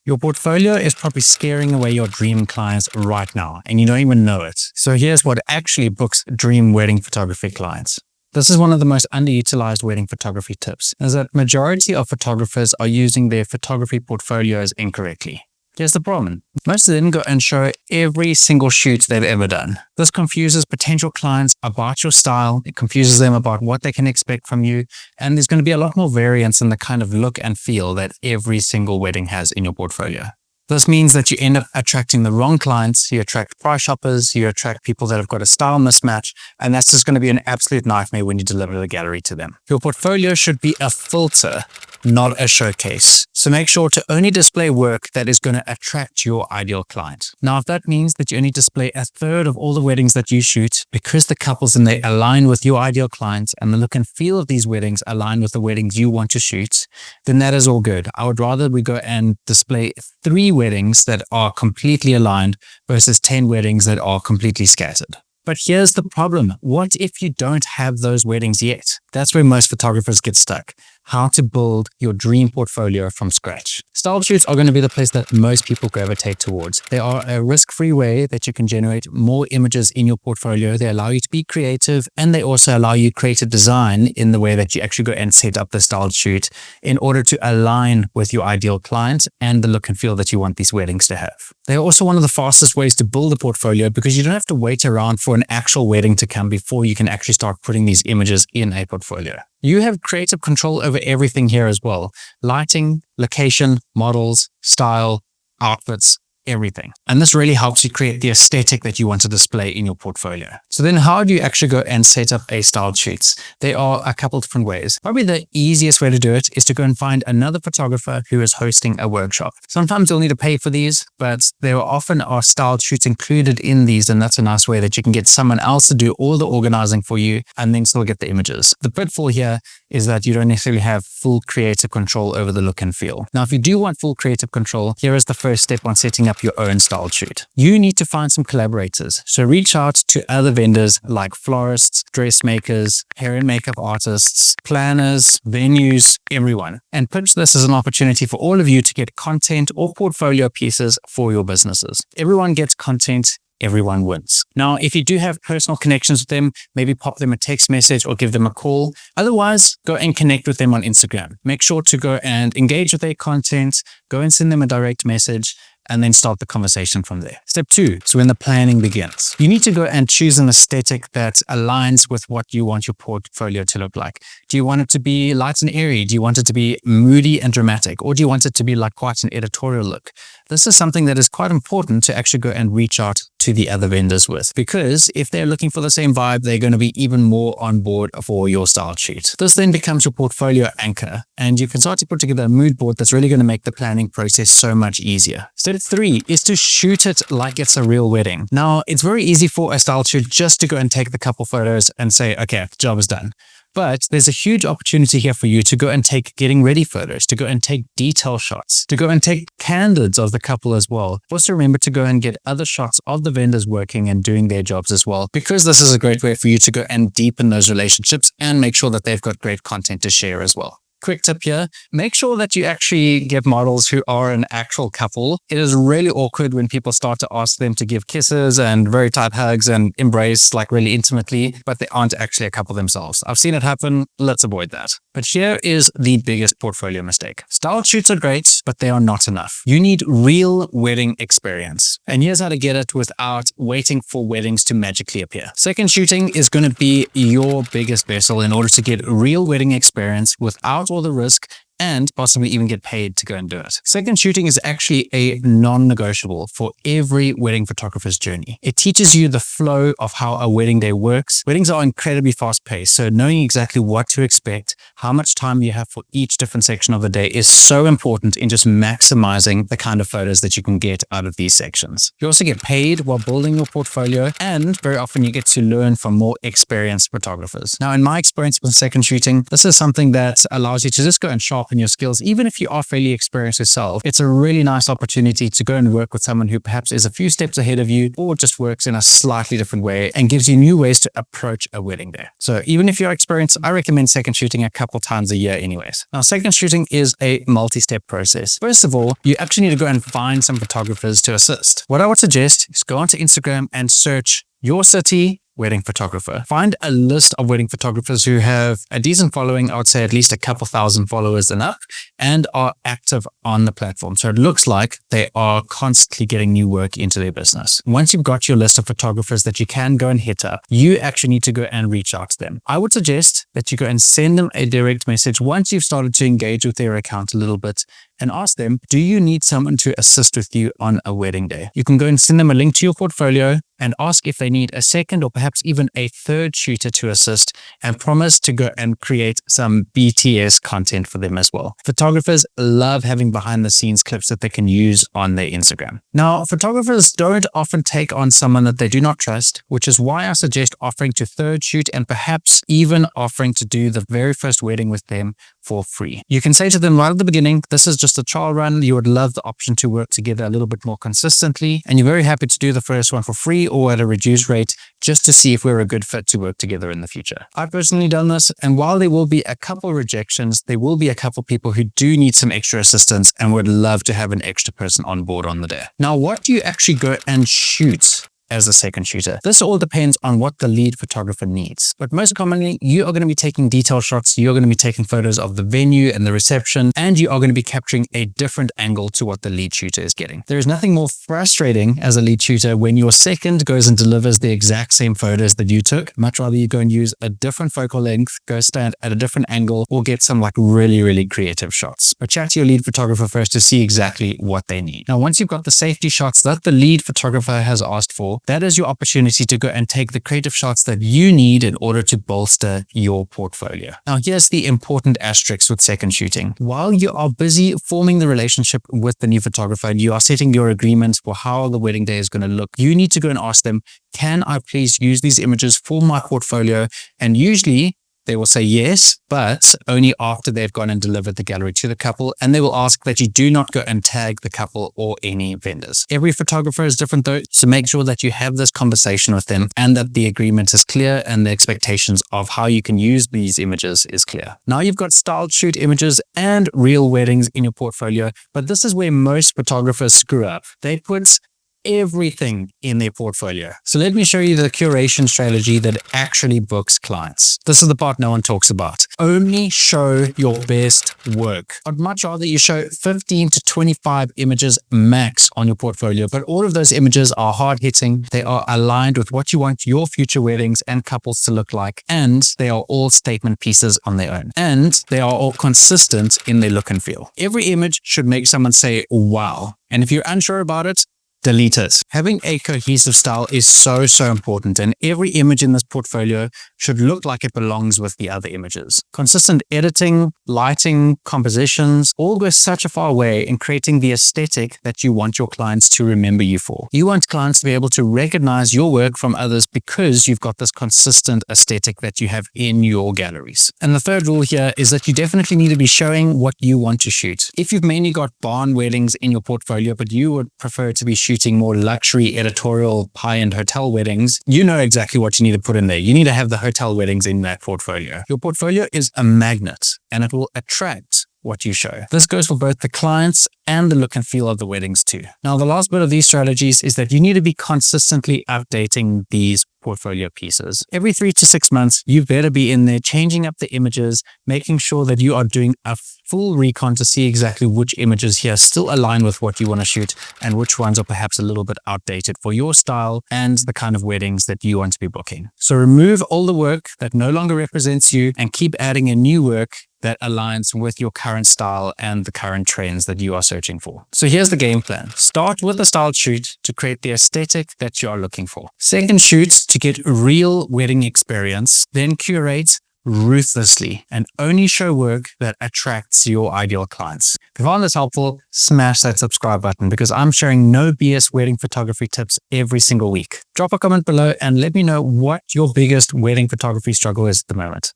Your portfolio is probably scaring away your dream clients right now, and you don't even know it. So here's what actually books dream wedding photography clients. This is one of the most underutilized wedding photography tips, is that majority of photographers are using their photography portfolios incorrectly. Here's the problem. Most of them go and show every single shoot they've ever done. This confuses potential clients about your style. It confuses them about what they can expect from you. And there's going to be a lot more variance in the kind of look and feel that every single wedding has in your portfolio. This means that you end up attracting the wrong clients, you attract price shoppers, you attract people that have got a style mismatch, and that's just going to be an absolute nightmare when you deliver the gallery to them. Your portfolio should be a filter, not a showcase. So make sure to only display work that is going to attract your ideal client. Now, if that means that you only display a third of all the weddings that you shoot, because the couples in there align with your ideal clients and the look and feel of these weddings align with the weddings you want to shoot, then that is all good. I would rather we go and display 3 weddings that are completely aligned versus 10 weddings that are completely scattered. But here's the problem. What if you don't have those weddings yet? That's where most photographers get stuck. How to build your dream portfolio from scratch. Style shoots are going to be the place that most people gravitate towards. They are a risk-free way that you can generate more images in your portfolio. They allow you to be creative, and they also allow you creative design in the way that you actually go and set up the style shoot in order to align with your ideal client and the look and feel that you want these weddings to have. They are also one of the fastest ways to build a portfolio because you don't have to wait around for an actual wedding to come before you can actually start putting these images in a portfolio. You have creative control over everything here as well. Lighting, location, models, style, outfits, everything. And this really helps you create the aesthetic that you want to display in your portfolio. So then how do you actually go and set up a style shoot? There are a couple different ways. Probably the easiest way to do it is to go and find another photographer who is hosting a workshop. Sometimes you'll need to pay for these, but there often are style shoots included in these, and that's a nice way that you can get someone else to do all the organizing for you and then still get the images. The pitfall here is that you don't necessarily have full creative control over the look and feel. Now, if you do want full creative control, here is the first step on setting up your own style shoot. You need to find some collaborators. So reach out to other vendors like florists, dressmakers, hair and makeup artists, planners, venues, everyone. And pitch this as an opportunity for all of you to get content or portfolio pieces for your businesses. Everyone gets content. Everyone wins. Now, if you do have personal connections with them, maybe pop them a text message or give them a call. Otherwise, go and connect with them on Instagram. Make sure to go and engage with their content, go and send them a direct message, and then start the conversation from there. Step 2 is when the planning begins. You need to go and choose an aesthetic that aligns with what you want your portfolio to look like. Do you want it to be light and airy? Do you want it to be moody and dramatic? Or do you want it to be like quite an editorial look? This is something that is quite important to actually go and reach out to the other vendors with, because if they're looking for the same vibe, they're going to be even more on board for your style shoot. This then becomes your portfolio anchor, and you can start to put together a mood board that's really going to make the planning process so much easier. Step 3 is to shoot it like it's a real wedding. Now, it's very easy for a style shoot just to go and take the couple photos and say, okay, the job is done. But there's a huge opportunity here for you to go and take getting ready photos, to go and take detail shots, to go and take candids of the couple as well. Also remember to go and get other shots of the vendors working and doing their jobs as well, because this is a great way for you to go and deepen those relationships and make sure that they've got great content to share as well. Quick tip here, make sure that you actually get models who are an actual couple. It is really awkward when people start to ask them to give kisses and very tight hugs and embrace like really intimately, but they aren't actually a couple themselves. I've seen it happen. Let's avoid that. But here is the biggest portfolio mistake. Style shoots are great, but they are not enough. You need real wedding experience. And here's how to get it without waiting for weddings to magically appear. Second shooting is going to be your biggest vessel in order to get real wedding experience without all the risk and possibly even get paid to go and do it. Second shooting is actually a non-negotiable for every wedding photographer's journey. It teaches you the flow of how a wedding day works. Weddings are incredibly fast-paced, so knowing exactly what to expect, how much time you have for each different section of the day is so important in just maximizing the kind of photos that you can get out of these sections. You also get paid while building your portfolio, and very often you get to learn from more experienced photographers. Now, in my experience with second shooting, this is something that allows you to just go and sharpen sharpen your skills. Even if you are fairly experienced yourself, it's a really nice opportunity to go and work with someone who perhaps is a few steps ahead of you or just works in a slightly different way and gives you new ways to approach a wedding day. So even if you're experienced, I recommend second shooting a couple times a year anyways. Now, second shooting is a multi-step process. First of all, you actually need to go and find some photographers to assist. What I would suggest is go onto Instagram and search your city wedding photographer. Find a list of wedding photographers who have a decent following, I would say at least a couple thousand followers and up, and are active on the platform. So it looks like they are constantly getting new work into their business. Once you've got your list of photographers that you can go and hit up, you actually need to go and reach out to them. I would suggest that you go and send them a direct message once you've started to engage with their account a little bit and ask them, do you need someone to assist with you on a wedding day? You can go and send them a link to your portfolio and ask if they need a second or perhaps even a third shooter to assist, and promise to go and create some BTS content for them as well. Photographers love having behind the scenes clips that they can use on their Instagram. Now, photographers don't often take on someone that they do not trust, which is why I suggest offering to third shoot and perhaps even offering to do the very first wedding with them for free. You can say to them right at the beginning, this is just a trial run. You would love the option to work together a little bit more consistently, and you're very happy to do the first one for free or at a reduced rate just to see if we're a good fit to work together in the future. I've personally done this, and while there will be a couple rejections, there will be a couple people who do need some extra assistance and would love to have an extra person on board on the day. Now, what do you actually go and shoot as a second shooter? This all depends on what the lead photographer needs. But most commonly, you are going to be taking detail shots, you're going to be taking photos of the venue and the reception, and you are going to be capturing a different angle to what the lead shooter is getting. There is nothing more frustrating as a lead shooter when your second goes and delivers the exact same photos that you took. Much rather you go and use a different focal length, go stand at a different angle, or get some like really creative shots. But chat to your lead photographer first to see exactly what they need. Now, once you've got the safety shots that the lead photographer has asked for, that is your opportunity to go and take the creative shots that you need in order to bolster your portfolio. Now, here's the important asterisk with second shooting. While you are busy forming the relationship with the new photographer and you are setting your agreement for how the wedding day is going to look, you need to go and ask them, can I please use these images for my portfolio? And usually they will say yes, but only after they've gone and delivered the gallery to the couple, and they will ask that you do not go and tag the couple or any vendors. Every photographer is different though, so make sure that you have this conversation with them and that the agreement is clear and the expectations of how you can use these images is clear. Now you've got styled shoot images and real weddings in your portfolio, but this is where most photographers screw up. They put everything in their portfolio. So let me show you the curation strategy that actually books clients. This is the part no one talks about. Only show your best work. I'd much rather you show 15 to 25 images max on your portfolio, but all of those images are hard hitting. They are aligned with what you want your future weddings and couples to look like, and they are all statement pieces on their own, and they are all consistent in their look and feel. Every image should make someone say, wow. And if you're unsure about it, delete it. Having a cohesive style is so important, and every image in this portfolio should look like it belongs with the other images. Consistent editing, lighting, compositions all go such a far way in creating the aesthetic that you want your clients to remember you for. You want clients to be able to recognize your work from others because you've got this consistent aesthetic that you have in your galleries. And the third rule here is that you definitely need to be showing what you want to shoot. If you've mainly got barn weddings in your portfolio, but you would prefer to be shooting more luxury editorial high-end hotel weddings, you know exactly what you need to put in there. You need to have the hotel weddings in that portfolio. Your portfolio is a magnet and it will attract what you show. This goes for both the clients and the look and feel of the weddings too. Now, the last bit of these strategies is that you need to be consistently updating these portfolio pieces. Every 3 to 6 months, you better be in there changing up the images, making sure that you are doing a full recon to see exactly which images here still align with what you want to shoot and which ones are perhaps a little bit outdated for your style and the kind of weddings that you want to be booking. So remove all the work that no longer represents you and keep adding in new work that aligns with your current style and the current trends that you are searching for. So here's the game plan. Start with a styled shoot to create the aesthetic that you are looking for. Second shoot to get real wedding experience, then curate ruthlessly and only show work that attracts your ideal clients. If you found this helpful, smash that subscribe button because I'm sharing no BS wedding photography tips every single week. Drop a comment below and let me know what your biggest wedding photography struggle is at the moment.